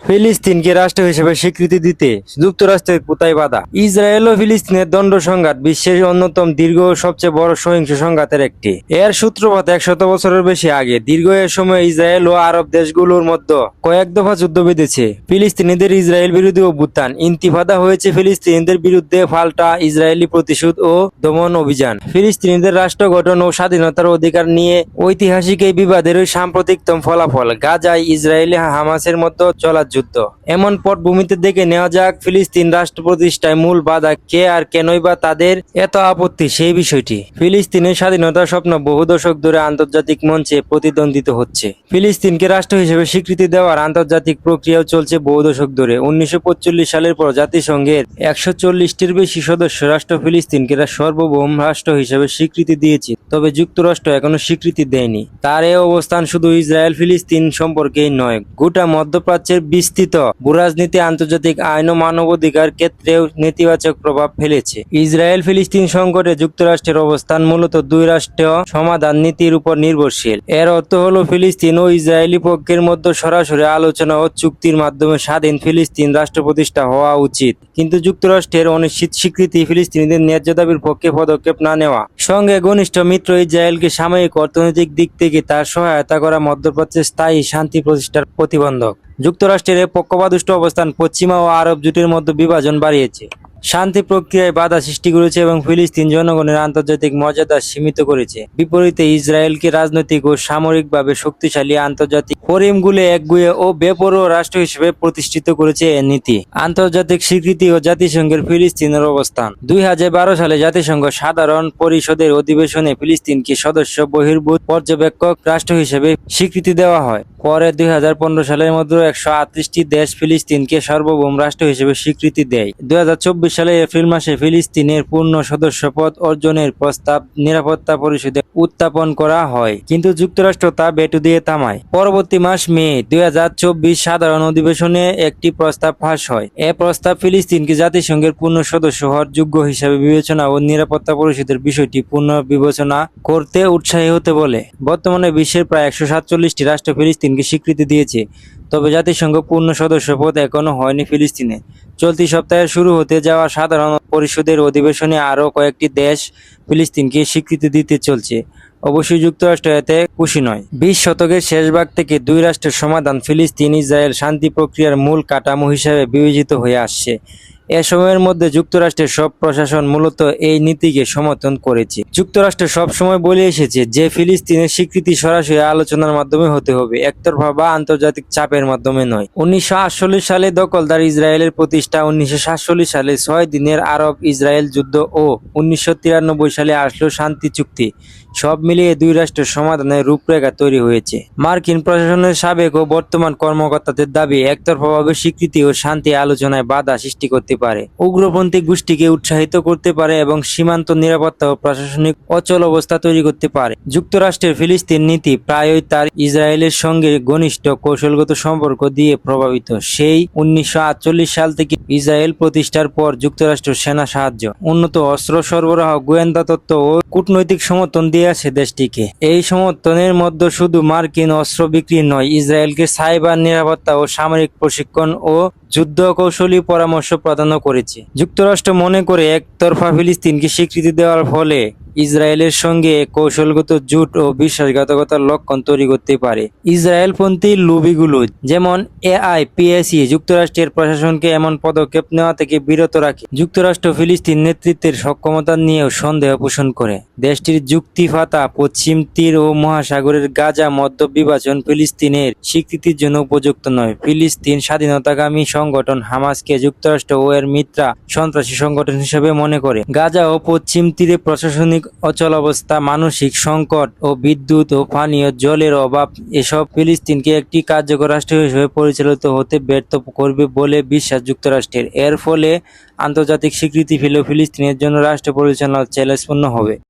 ফিলিস্তিনকে রাষ্ট্র হিসেবে স্বীকৃতি দিতে যুক্তরাষ্ট্রের কোথায় বাধা? ইসরায়েল ও ফিলিস্তিনের দ্বন্দ্ব সংঘাত বিশ্বের অন্যতম দীর্ঘ ও সবচেয়ে বড় সহিংস সংঘাতের একটি। এর সূত্রপাত 100 বছরের বেশি আগে। দীর্ঘ এ সময় ইসরায়েল ও আরব দেশগুলোর মধ্যে কয়েক দফা যুদ্ধ বেঁধেছে। ফিলিস্তিনিদের ইসরায়েল বিরোধী অভ্যুত্থান, ইন্তিফাদা হয়েছে ফিলিস্তিনিদের বিরুদ্ধে পাল্টা ইসরায়েলি প্রতিশোধ ও দমন অভিযান। ফিলিস্তিনিদের রাষ্ট্র গঠন ও স্বাধীনতার অধিকার নিয়ে ঐতিহাসিক এই বিবাদের সাম্প্রতিকতম ফলাফল গাজায় ইসরায়েলি হামাসের মধ্যে চলা যুদ্ধ। এমন পটভূমিতে দেখে নেওয়া যাক ফিলিস্তিন রাষ্ট্র প্রতিষ্ঠায় মূল বাধা কে আর কেনই বা তাদের এত আপত্তি সেই বিষয়টি। ফিলিস্তিনের স্বাধীনতার স্বপ্ন বহু দশক ধরে আন্তর্জাতিক মঞ্চে প্রতিদ্বন্দ্বিত হচ্ছে। ফিলিস্তিনকে রাষ্ট্র হিসেবে স্বীকৃতি দেওয়ার আন্তর্জাতিক প্রক্রিয়াও চলছে বহু দশক ধরে। 1945 সালের পর জাতিসংঘের 140টির বেশি সদস্য রাষ্ট্র ফিলিস্তিনকে সার্বভৌম রাষ্ট্র হিসেবে স্বীকৃতি দিয়েছে, তবে যুক্তরাষ্ট্র এখনো স্বীকৃতি দেয়নি। তার এই অবস্থান শুধু ইসরায়েল ফিলিস্তিন সম্পর্কেই নয়, গোটা মধ্যপ্রাচ্যের বিস্তৃত ভূরাজনীতি, আন্তর্জাতিক আইন ও মানবাধিকার ক্ষেত্রেও নেতিবাচক প্রভাব ফেলেছে। ইসরায়েল ফিলিস্তিন সংকটে যুক্তরাষ্ট্রের অবস্থান মূলত দুই রাষ্ট্র সমাধান নীতির উপর নির্ভরশীল। এর অর্থ হলো ফিলিস্তিন ও ইসরায়েলি পক্ষের মধ্যে সরাসরি আলোচনা ও চুক্তির মাধ্যমে স্বাধীন ফিলিস্তিন রাষ্ট্র প্রতিষ্ঠা হওয়া উচিত, কিন্তু যুক্তরাষ্ট্রের অনিশ্চিত স্বীকৃতি ফিলিস্তিনিদের ন্যায্য দাবির পক্ষে পদক্ষেপ না নেওয়া, সঙ্গে ঘনিষ্ঠ মিত্র ইসরায়েলকে সাময়িক অর্থনৈতিক দিক থেকে তার সহায়তা করা মধ্যপ্রাচ্যে স্থায়ী শান্তি প্রতিষ্ঠার প্রতিবন্ধক। যুক্তরাষ্ট্রের পক্ষপাতদুষ্ট অবস্থান পশ্চিমা ও আরব জোটের মধ্যে বিভাজন বাড়িয়েছে, শান্তি প্রক্রিয়ায় বাধা সৃষ্টি করেছে এবং ফিলিস্তিন জনগণের আন্তর্জাতিক মর্যাদা সীমিত করেছে। বিপরীতে ইসরায়েলকে রাজনৈতিক ও সামরিকভাবে শক্তিশালী আন্তর্জাতিক ফোরামগুলো একগুঁয়ে ও বেপরোয়া রাষ্ট্র হিসেবে প্রতিষ্ঠিত করেছে এ নীতি। আন্তর্জাতিক স্বীকৃতি ও জাতিসংঘের ফিলিস্তিনের অবস্থান। 2012 সালে জাতিসংঘ সাধারণ পরিষদের অধিবেশনে ফিলিস্তিনকে সদস্য বহির্ভূত পর্যবেক্ষক রাষ্ট্র হিসেবে স্বীকৃতি দেওয়া হয়। পরে 2015 সালের মধ্যে 138টি দেশ ফিলিস্তিনকে সার্বভৌম রাষ্ট্র হিসেবে স্বীকৃতি দেয়। 2024 সালের এপ্রিল মাসে ফিলিস্তিনের পূর্ণ সদস্যপদ অর্জনের প্রস্তাব নিরাপত্তা পরিষদে উত্থাপন করা হয়, কিন্তু যুক্তরাষ্ট্র তা ভেটো দিয়ে থামায়। পরবর্তী মাস মে 2024 সাধারণ অধিবেশনে একটি প্রস্তাব পাস হয়। এ প্রস্তাব ফিলিস্তিনকে জাতিসংঘের পূর্ণ সদস্য হওয়ার যোগ্য হিসাবে বিবেচনা ও নিরাপত্তা পরিষদের বিষয়টি পুনর্বিবেচনা করতে উৎসাহী হতে বলে। বর্তমানে বিশ্বের প্রায় 147টি রাষ্ট্র ফিলিস্তিনকে স্বীকৃতি দিয়েছে, তবে জাতিসংঘ পূর্ণ সদস্যপদ এখনো হয়নি ফিলিস্তিনে। চলতি সপ্তাহে শুরু হতে যাওয়া সাধারণ পরিষদের অধিবেশনে আরও কয়েকটি দেশ ফিলিস্তিনকে স্বীকৃতি দিতে চলছে। অবশ্যই যুক্তরাষ্ট্র এতে খুশি নয়। 20 শতকের শেষ ভাগ থেকে দুই রাষ্ট্রের সমাধান ফিলিস্তিন ইসরায়েল শান্তি প্রক্রিয়ার মূল কাঠামো হিসেবে বিবেচিত হয়ে আসছে। এ সময়ের মধ্যে যুক্তরাষ্ট্রের সব প্রশাসন মূলত এই নীতিকে সমর্থন করেছে। যুক্তরাষ্ট্র সবসময় বলে এসেছে যে ফিলিস্তিনের স্বীকৃতি সরাসরি আলোচনার মাধ্যমে হতে হবে, একতরফা বা আন্তর্জাতিক চাপের মাধ্যমে নয়। 1948 সালে দখলদার ইসরায়েলের প্রতিষ্ঠা, 1947 সালে 6 দিনের আরব ইসরায়েল যুদ্ধ ও 1993 সালে আসলো শান্তি চুক্তি, সব মিলিয়ে দুই রাষ্ট্রের সমাধানের রূপরেখা তৈরি হয়েছে। মার্কিন প্রশাসনের সাবেক ও বর্তমান কর্মকর্তাদের দাবি, একতরফাভাবে স্বীকৃতি ও শান্তি আলোচনায় বাধা সৃষ্টি করতে পারে, উগ্রপন্থী গোষ্ঠীকে উৎসাহিত করতে পারে এবং সীমান্ত নিরাপত্তা ও প্রশাসনিক অচল অবস্থা তৈরি করতে পারে। যুক্তরাষ্ট্রের ফিলিস্তিন নীতি প্রায়ই তার ইসরায়েলের সঙ্গে ঘনিষ্ঠ কৌশলগত সম্পর্ক দিয়ে প্রভাবিত। সেই 1948 সাল থেকে ইসরায়েল প্রতিষ্ঠার পর যুক্তরাষ্ট্র সেনা সাহায্য, উন্নত অস্ত্র সরবরাহ, গোয়েন্দা তথ্য ও কূটনৈতিক সমর্থন দিয়ে আছে দেশটিকে। এই সমর্থনের মধ্যে শুধু মার্কিন অস্ত্র বিক্রি নয়, ইসরায়েলকে সাইবার নিরাপত্তা ও সামরিক প্রশিক্ষণ ও যুদ্ধ কৌশলী পরামর্শ প্রদানও করেছে। যুক্তরাষ্ট্র মনে করে একতরফা ফিলিস্তিনকে স্বীকৃতি দেওয়ার ফলে ইসরায়েলের সঙ্গে কৌশলগত জোট ও বিশ্বাসঘাতকতার লক্ষণ তৈরি করতে পারে। ইসরায়েলপন্থী লবিগুলো যেমন AIPAC যুক্তরাষ্ট্রের প্রশাসনকে এমন পদক্ষেপ নেওয়া থেকে বিরত রাখে। যুক্তরাষ্ট্র ফিলিস্তিন নেতৃত্বের সক্ষমতা নিয়েও সন্দেহ পোষণ করে। দেশটির যুক্তিপাতা পশ্চিম তীর ও মহাসাগরের গাজা মধ্য বিভাজন ফিলিস্তিনের স্বীকৃতির জন্য উপযুক্ত নয়। ফিলিস্তিন স্বাধীনতাকামী সংগঠন হামাসকে যুক্তরাষ্ট্র ও এর মিত্রা সন্ত্রাসী সংগঠন হিসেবে মনে করে। গাজা ও পশ্চিম তীরে প্রশাসনিক অচলাবস্থা, মানসিক সংকট ও বিদ্যুৎ ও পানীয় জলের অভাব এসব ফিলিস্তিনকে একটি কার্যকর রাষ্ট্র হিসেবে পরিচালিত হতে ব্যর্থ করবে বলে বিশ্বাস যুক্তরাষ্ট্রের। এর ফলে আন্তর্জাতিক স্বীকৃতি পেলেও ফিলিস্তিনের জন্য রাষ্ট্র পরিচালনা চ্যালেঞ্জপূর্ণ হবে।